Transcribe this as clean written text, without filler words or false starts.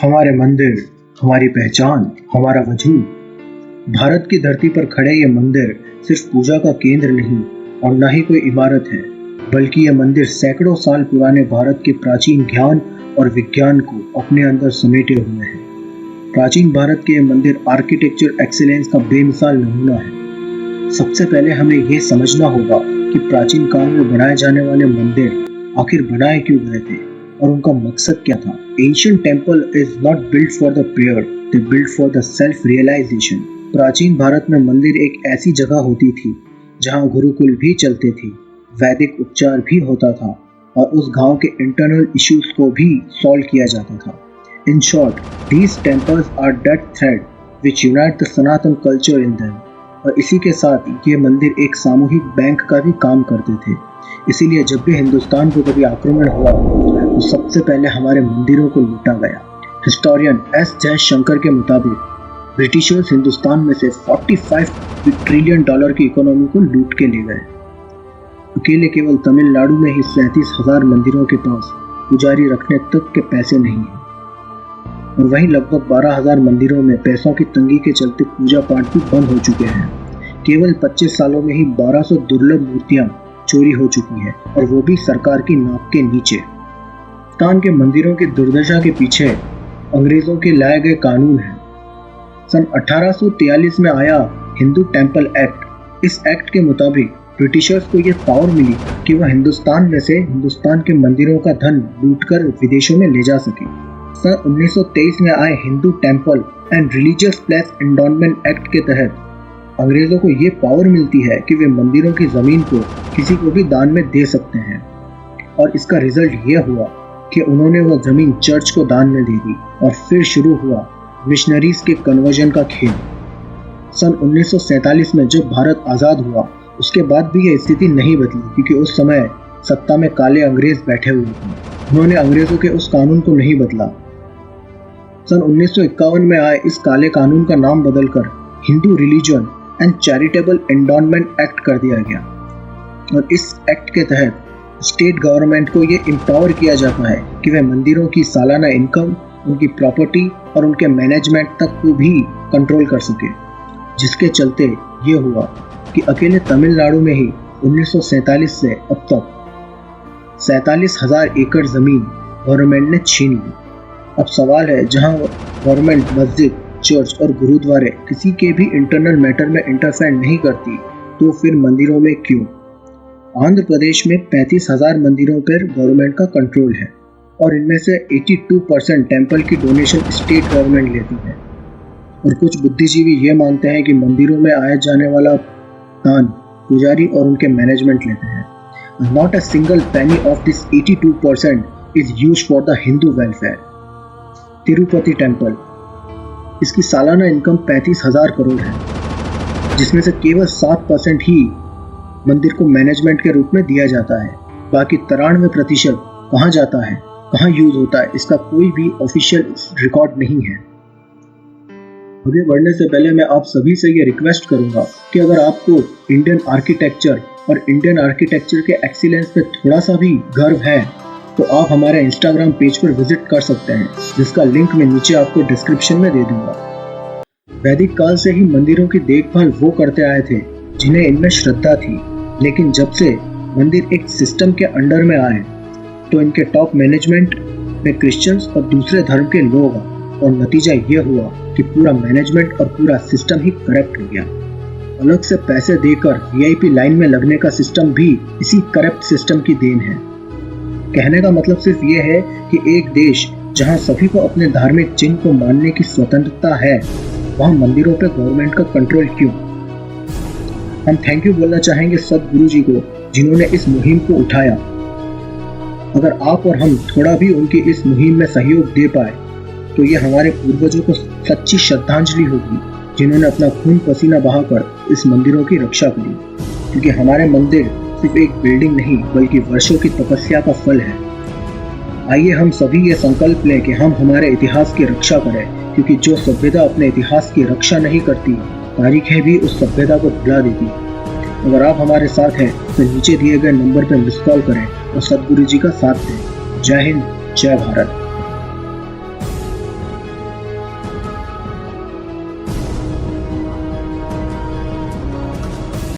हमारे मंदिर, हमारी पहचान, हमारा वजूद। भारत की धरती पर खड़े ये मंदिर सिर्फ पूजा का केंद्र नहीं और न ही कोई इमारत है, बल्कि ये मंदिर सैकड़ों साल पुराने भारत के प्राचीन ज्ञान और विज्ञान को अपने अंदर समेटे हुए हैं। प्राचीन भारत के ये मंदिर आर्किटेक्चर एक्सीलेंस का बेमिसाल नमूना है। सबसे पहले हमें यह समझना होगा कि प्राचीन काल में बनाए जाने वाले मंदिर आखिर बनाए क्यों गए थे और उनका मकसद क्या था। Ancient temple is not built for the prayer, they built for the self-realization। प्राचीन भारत में मंदिर एक ऐसी जगह होती थी जहाँ गुरुकुल भी चलते थे, वैदिक उपचार भी होता था और उस गांव के इंटरनल इश्यूज को भी सॉल्व किया जाता था। In short, these temples are that thread which unite the Sanatan culture in them। और इसी के साथ ये मंदिर एक सामूहिक बैंक का भी काम करते थे। इसीलिए जब भी हिंदुस्तान को कभी आक्रमण हुआ तो सबसे पहले हमारे मंदिरों को लूटा गया। हिस्टोरियन एस जयशंकर के मुताबिक ब्रिटिशर्स हिंदुस्तान में से $45 ट्रिलियन की इकोनॉमी को लूट के ले गए। अकेले केवल तमिलनाडु में ही 37,000 मंदिरों के पास पुजारी रखने तक के पैसे नहीं हैं और वहीं लगभग 12,000 मंदिरों में पैसों की तंगी के चलते पूजा पाठ भी बंद हो चुके हैं। केवल 25 सालों में ही 1200 दुर्लभ मूर्तियां चोरी हो चुकी है और वो भी सरकार की नाक के नीचे। हिंदुस्तान के मंदिरों की दुर्दशा के पीछे अंग्रेजों के लाए गए कानून है। सन 1843 में आया हिंदू टेम्पल एक्ट। इस एक्ट के मुताबिक ब्रिटिशर्स को यह पावर मिली कि वह हिंदुस्तान में से हिंदुस्तान के मंदिरों का धन लूटकर विदेशों में ले जा सके। सन 1923 में आए Hindu temple and religious place endowment act के तहत अंग्रेजों को ये पावर मिलती है कि वे मंदिरों की जमीन को किसी को भी दान में दे सकते हैं और इसका रिजल्ट यह हुआ कि उन्होंने वह जमीन चर्च को दान में दे दी और फिर शुरू हुआ मिशनरीज के कन्वर्जन का खेल। सन 1947 में जब भारत आज़ाद हुआ उसके बाद भी यह स्थिति नहीं बदली क्योंकि उस समय सत्ता में काले अंग्रेज बैठे हुए थे। उन्होंने अंग्रेजों के उस कानून को नहीं बदला। सन 1951 में आए इस काले कानून का नाम बदलकर Hindu religion and charitable endowment act कर दिया गया और इस एक्ट के तहत स्टेट गवर्नमेंट को ये एम्पावर किया जाता है कि वह मंदिरों की सालाना इनकम, उनकी प्रॉपर्टी और उनके मैनेजमेंट तक को भी कंट्रोल कर सके। जिसके चलते ये हुआ कि अकेले तमिलनाडु में ही 1947 से अब तक 47,000 एकड़ जमीन गवर्नमेंट ने छीन ली। अब सवाल है, जहां गवर्नमेंट मस्जिद, चर्च और गुरुद्वारे किसी के भी इंटरनल मैटर में इंटरफेयर नहीं करती तो फिर मंदिरों में क्यों? आंध्र प्रदेश में 35,000 मंदिरों पर गवर्नमेंट का कंट्रोल है और इनमें से 82% टेम्पल की डोनेशन स्टेट गवर्नमेंट लेती है। और कुछ बुद्धिजीवी ये मानते हैं कि मंदिरों में आया जाने वाला दान पुजारी और उनके मैनेजमेंट लेते हैं। Not a single penny of this 82% is used for the Hindu welfare. Tirupati temple, इसकी सालाना इनकम 35,000 करोड़ है, जिसमें से केवल 7% ही मंदिर को मैनेजमेंट के रूप में दिया जाता है। बाकी 93% कहाँ जाता है, कहाँ यूज होता है, इसका कोई भी ऑफिशियल रिकॉर्ड नहीं है। आगे बढ़ने से पहले मैं आप सभी से ये रिक्वेस्ट करूंगा कि अगर आपको इंडियन आर्किटेक्चर और इंडियन आर्किटेक्चर के एक्सीलेंस पे थोड़ा सा भी गर्व है तो आप हमारे इंस्टाग्राम पेज पर विजिट कर सकते हैं, जिसका लिंक मैं नीचे आपको डिस्क्रिप्शन में दे दूंगा। वैदिक काल से ही मंदिरों की देखभाल वो करते आए थे जिन्हें इनमें श्रद्धा थी, लेकिन जब से मंदिर एक सिस्टम के अंडर में आए तो इनके टॉप मैनेजमेंट में क्रिश्चियंस और दूसरे धर्म के लोग आए और नतीजा ये हुआ कि पूरा मैनेजमेंट और पूरा सिस्टम ही करप्ट हो गया। अलग से पैसे देकर वीआईपी लाइन में लगने का सिस्टम भी इसी करप्ट सिस्टम की देन है। कहने का मतलब सिर्फ ये है कि एक देश जहां सभी को अपने धार्मिक चिन्ह को मानने की स्वतंत्रता है, वहां मंदिरों पर गवर्नमेंट का कंट्रोल क्यों? हम थैंक यू बोलना चाहेंगे सदगुरु जी को जिन्होंने इस मुहिम को उठाया। अगर आप और हम थोड़ा भी उनकी इस मुहिम में सहयोग दे पाए तो ये हमारे पूर्वजों को सच्ची श्रद्धांजलि होगी जिन्होंने अपना खून पसीना बहाकर इस मंदिरों की रक्षा करी। क्योंकि हमारे मंदिर सिर्फ एक बिल्डिंग नहीं बल्कि वर्षों की तपस्या का फल है। आइए हम सभी ये संकल्प लें कि हम हमारे इतिहास की रक्षा करें, क्योंकि जो सभ्यता अपने इतिहास की रक्षा नहीं करती, तारीखें भी उस सभ्यता को भुला देती। अगर आप हमारे साथ हैं तो नीचे दिए गए नंबर पर मिस कॉल करें और सदगुरु जी का साथ दें। जय हिंद, जय भारत।